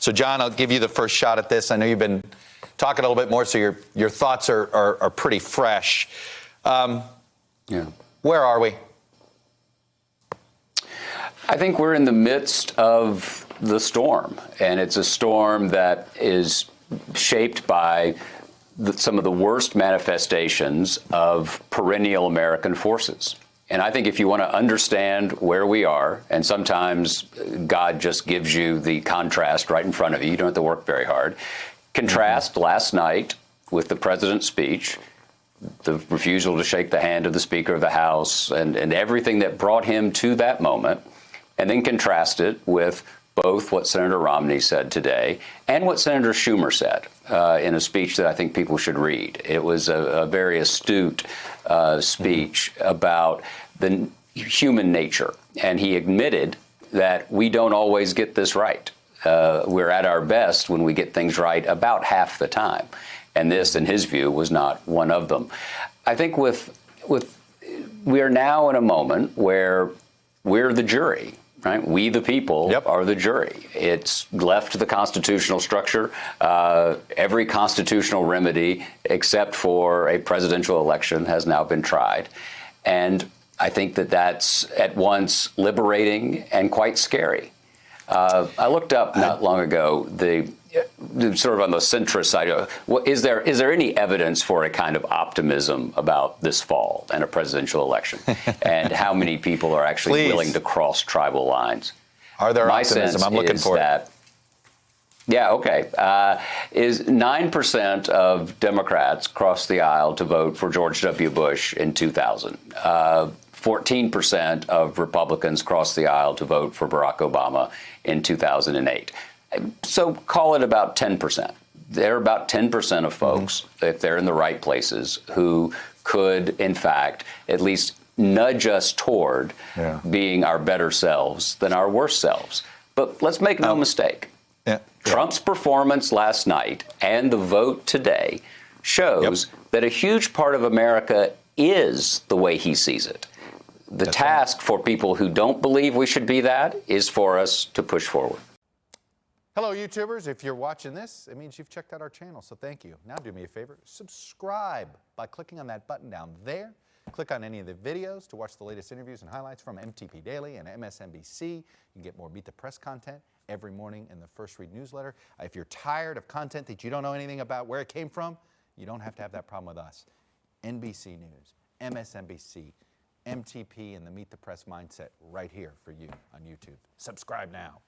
So, John, I'll give you the first shot at this. I know you've been talking a little bit more, so your thoughts are pretty fresh. Where are we? I think we're in the midst of the storm, and it's a storm that is shaped by some of the worst manifestations of perennial American forces. And I think if you want to understand where we are, and sometimes God just gives you the contrast right in front of you, you don't have to work very hard. Contrast last night with the president's speech, the refusal to shake the hand of the Speaker of the House, and everything that brought him to that moment, and then contrast it with both what Senator Romney said today and what Senator Schumer said in a speech that I think people should read. It was a very astute speech about the human nature, and he admitted that we don't always get this right. We're at our best when we get things right about half the time, and this, in his view, was not one of them. I think we are now in a moment where we're the jury. Right? We, the people, are the jury. It's left to the constitutional structure. Every constitutional remedy, except for a presidential election, has now been tried. And I think that that's at once liberating and quite scary. I looked up not long ago the sort of on the centrist side. Is there any evidence for a kind of optimism about this fall and a presidential election, and how many people are actually willing to cross tribal lines? Are there My optimism? sense I'm looking is for that. Yeah, okay. Is 9% of Democrats crossed the aisle to vote for George W. Bush in 2000. 14% of Republicans crossed the aisle to vote for Barack Obama in 2008. So call it about 10%. There are about 10% of folks, if they're in the right places, who could, in fact, at least nudge us toward being our better selves than our worse selves. But let's make no mistake. Trump's performance last night and the vote today shows that a huge part of America is the way he sees it. The task for people who don't believe we should be that is for us to push forward. Hello, YouTubers. If you're watching this, it means you've checked out our channel, so thank you. Now do me a favor, subscribe by clicking on that button down there. Click on any of the videos to watch the latest interviews and highlights from MTP Daily and MSNBC. You can get more Beat the Press content every morning in the First Read newsletter. If you're tired of content that you don't know anything about where it came from, you don't have to have that problem with us. NBC News, MSNBC, MTP, and the Meet the Press mindset right here for you on YouTube. Subscribe now.